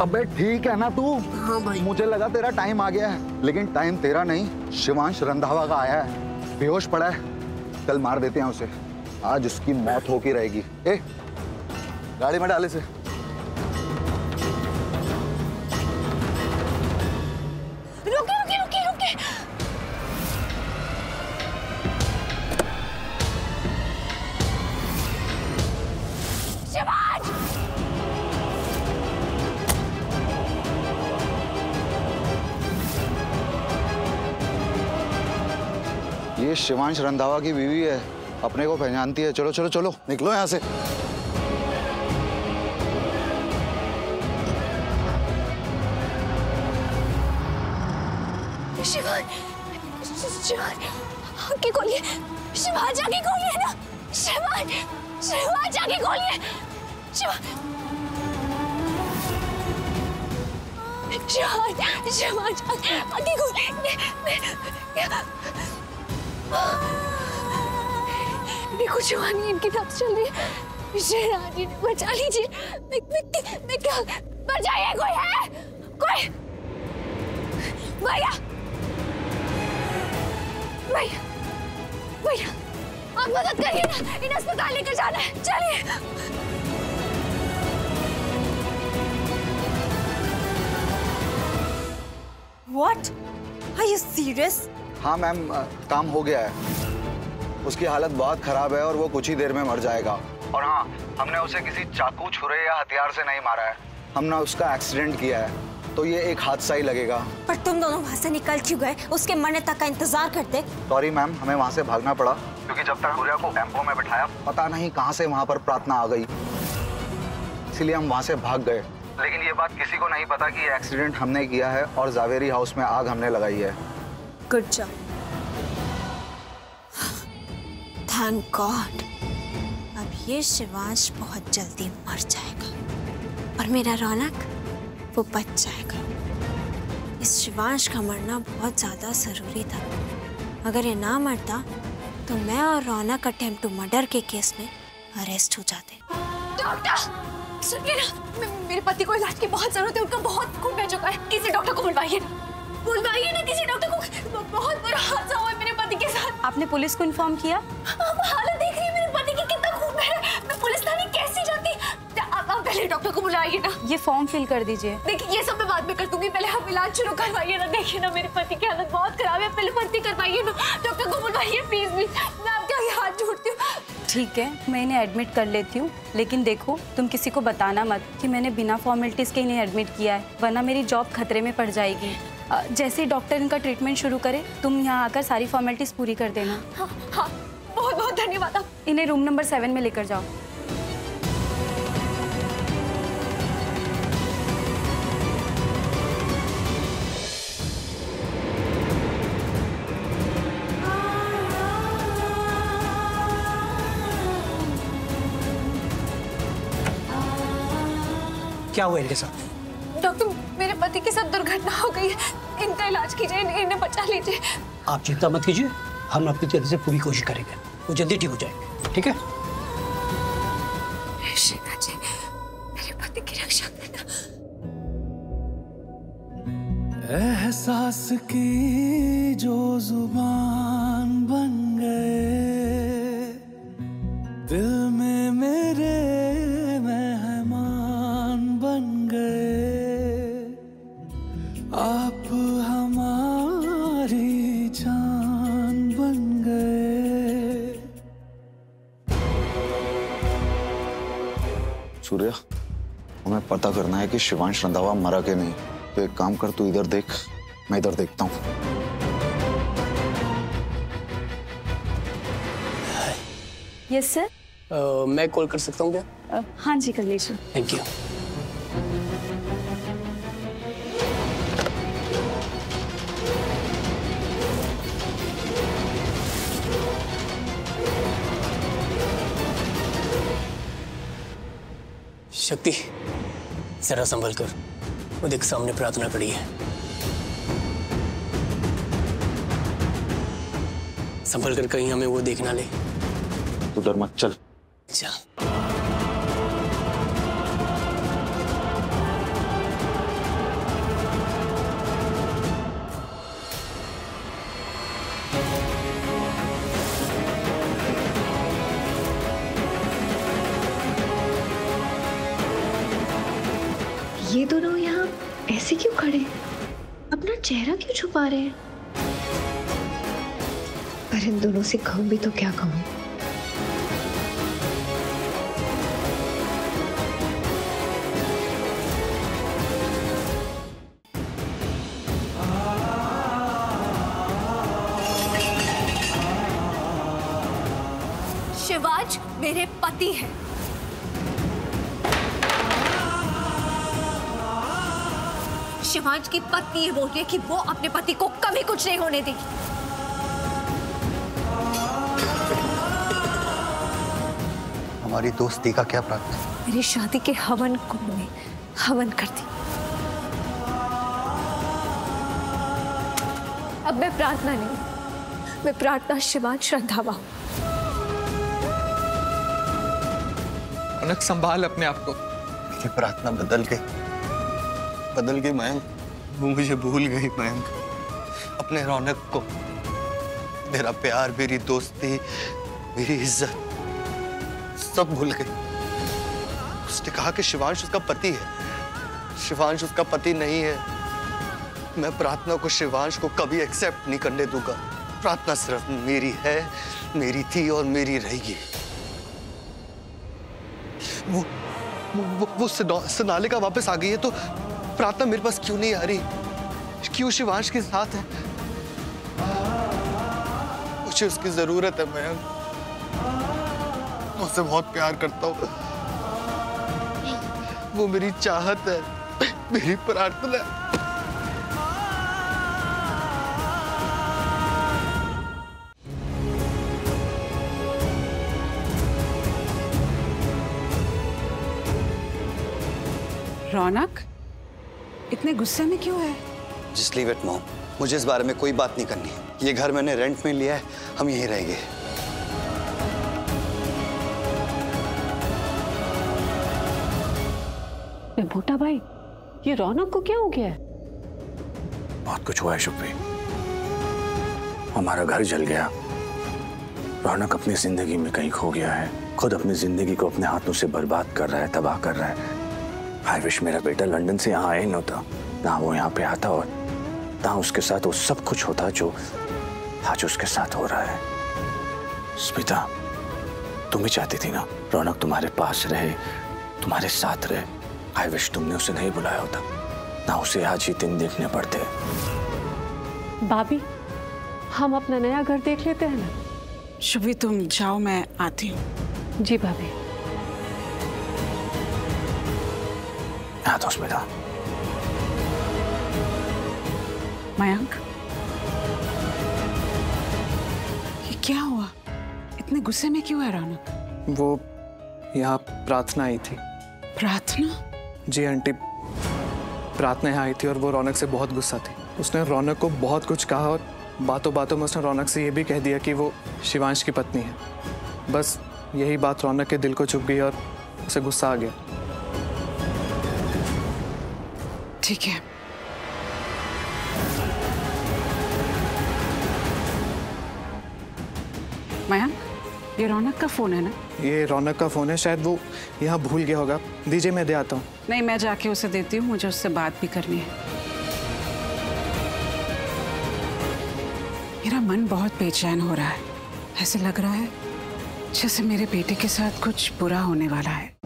अबे ठीक है ना तू? हाँ भाई। मुझे लगा तेरा टाइम आ गया है, लेकिन टाइम तेरा नहीं, शिवांश रंधावा का आया है। बेहोश पड़ा है, कल मार देते हैं उसे, आज उसकी मौत होके रहेगी। ए, गाड़ी में डाले से। रुके रुके रुके रुके। शिवांश! ये शिवांश रंधावा की बीवी है, अपने को पहचानती है। चलो चलो चलो, निकलो यहाँ से। शिवांश आगे खोलिए, शिवांश आगे खोलिए ना, शिवांश शिवांश आगे खोलिए, शिवांश शिवांश आगे खोलिए। देखो शिवानी, इनकी नब्ज चल रही है, शेरानी बचा लीजिए। मैं क्या, बचाइए, कोई है? कोई? भैया भैया भैया, आप मदद करिए ना, इन अस्पताल लेकर जाना है, चलिए। What? Are you serious? हाँ मैम, काम हो गया है। उसकी हालत बहुत खराब है और वो कुछ ही देर में मर जाएगा। और हाँ, हमने उसे किसी चाकू, छुरे या हथियार से नहीं मारा है, हमने उसका एक्सीडेंट किया है, तो ये एक हादसा ही लगेगा। पर तुम दोनों वहाँ से निकल क्यों गए? उसके मरने तक का इंतजार करते। सॉरी मैम, हमें वहाँ से भागना पड़ा, क्योंकि जब तक सूर्या को टेम्पो में बिठाया, पता नहीं कहाँ से वहाँ पर प्रार्थना आ गई, इसलिए हम वहाँ से भाग गए। लेकिन ये बात किसी को नहीं पता कि ये एक्सीडेंट हमने किया है और जावेरी हाउस में आग हमने लगाई है। Good job. Thank God. अब ये शिवांश बहुत जल्दी मर जाएगा और मेरा रौनक वो बच जाएगा। इस शिवांश का मरना बहुत ज्यादा जरूरी था। अगर ये ना मरता तो मैं और रौनक अटेम्प्ट टू मर्डर के केस में अरेस्ट हो जाते। डॉक्टर सुनिए ना, मेरे पति को इलाज की बहुत जरूरत है, उनका बहुत खून बह चुका है, किसी डॉक्टर को बुलवाइए ना किसी डॉक्टर को, बहुत बुरा हादसा हुआ है मेरे पति के साथ। आपने पुलिस को इन्फॉर्म किया? आप हालत देख रही है मेरे पति की, कितना खून बह रहा है, मैं पुलिस थाने कैसे जाती? आप पहले डॉक्टर को बुलाइए ना। ये फॉर्म फिल कर दीजिए। देखिए ये सब मैं बाद में कर दूंगी, पहले आप इलाज शुरू करवाइए ना। देखिए ना मेरे पति की हालत बहुत खराब है, पहले भर्ती करवाइए ना, डॉक्टर को बुलवाइए प्लीज प्लीज, मैं आपके आगे हाथ जोड़ती हूँ। ठीक है, मैं इन्हें एडमिट कर लेती हूँ, लेकिन देखो तुम किसी को बताना मत कि मैंने बिना फॉर्मेलिटीज के इन्हें एडमिट किया है, वरना मेरी जॉब खतरे में पड़ जाएगी। जैसे ही डॉक्टर इनका ट्रीटमेंट शुरू करे, तुम यहाँ आकर सारी फॉर्मेलिटीज पूरी कर देना। हाँ हाँ, बहुत बहुत धन्यवाद। आप इन्हें रूम नंबर 7 में लेकर जाओ। क्या हुआ इनके साथ? डॉक्टर, मेरे पति के साथ दुर्घटना हो गई है, इनका इलाज कीजिए, इन्हें बचा लीजिए। आप चिंता मत कीजिए, हम अपनी तरफ से पूरी कोशिश करेंगे, वो जल्दी ठीक हो जाएंगे। ठीक है? श्रीनाथ जी, मेरे पति की रक्षा करना। एहसास की जो जुबान बन गए, दिल में मेरे मेहमान बन गए, आप हमारी जान बन गए। सूर्या, हमें पता करना है कि शिवांश रंधावा मरा के नहीं, तो एक काम कर, तू इधर देख, मैं इधर देखता हूँ। Yes sir. मैं कॉल कर सकता हूँ क्या? हाँ जी, कर लीजिए। Thank you. शक्ति, जरा संभल कर, वो देख सामने प्रार्थना खड़ी है। संभल कर, कहीं हमें वो देख ना ले। तू डर मत, चल। चल। ये दोनों यहाँ ऐसे क्यों खड़े हैं? अपना चेहरा क्यों छुपा रहे हैं? पर इन दोनों से कहूँ भी तो क्या कहूँ? शिवाज मेरे पति है। शिवाज की पत्नी ये बोल रही है कि वो अपने पति को कभी कुछ नहीं होने देगी। हमारी दोस्ती का क्या प्राप्त? मेरी शादी के हवन कुंड में हवन कर दी। अब मैं प्रार्थना नहीं, मैं प्रार्थना शिवाज श्रद्धावा हूं। रौनक संभाल अपने आप को। मेरी प्रार्थना बदल गई मयंक। वो मुझे भूल गई मयंक। अपने रौनक को, मेरा प्यार, मेरी दोस्ती, मेरी इज्जत सब भूल गई। उसने कहा कि शिवांश उसका पति है। शिवांश उसका पति नहीं है। मैं प्रार्थना को, शिवांश को कभी एक्सेप्ट नहीं करने दूंगा। प्रार्थना सिर्फ मेरी है, मेरी थी और मेरी रहेगी। वो सोनालिका वापस आ गई है तो प्रार्थना मेरे पास क्यों नहीं आ रही? क्यों शिवांश के साथ है? मुझे उसकी जरूरत है। मैं उससे बहुत प्यार करता हूँ। वो मेरी चाहत है, मेरी प्रार्थना है। रौनक इतने गुस्से में क्यों है? Just leave it, Mom. मुझे इस बारे में कोई बात नहीं करनी। ये घर मैंने रेंट में लिया है, हम यहीं रहेंगे। मोटा भाई, ये रौनक को क्या हो गया है? बहुत कुछ हुआ है शुक्री। हमारा घर जल गया। रौनक अपनी जिंदगी में कहीं खो गया है। खुद अपनी जिंदगी को अपने हाथों से बर्बाद कर रहा है, तबाह कर रहा है। आई विश मेरा बेटा लंदन से यहाँ आया ही न होता, ना वो यहाँ पे आता और ना उसके साथ वो सब कुछ होता जो आज उसके साथ हो रहा है। स्मिता, तुम ही चाहती थी ना रौनक तुम्हारे पास रहे, तुम्हारे साथ रहे। आई विश तुमने उसे नहीं बुलाया होता, ना उसे आज ही दिन देखने पड़ते। भाभी, हम अपना नया घर देख लेते हैं ना। शुभी तुम जाओ, मैं आती हूँ। जी भाभी। हाँ तो स्मिता। मयंक, ये क्या हुआ? इतने गुस्से में क्यों है रौनक? वो यहाँ प्रार्थना आई थी। प्रार्थना? जी आंटी, प्रार्थना यहाँ आई थी और वो रौनक से बहुत गुस्सा थी। उसने रौनक को बहुत कुछ कहा और बातों बातों में उसने रौनक से ये भी कह दिया कि वो शिवांश की पत्नी है। बस यही बात रौनक के दिल को चुभ गई और उसे गुस्सा आ गया। ठीक है। मयंक, ये रौनक का फोन है ना? ये रौनक का फोन है, शायद वो यहाँ भूल गया होगा। दीजिए मैं दे आता हूँ। नहीं, मैं जाके उसे देती हूँ, मुझे उससे बात भी करनी है। मेरा मन बहुत बेचैन हो रहा है। ऐसे लग रहा है जैसे मेरे बेटे के साथ कुछ बुरा होने वाला है।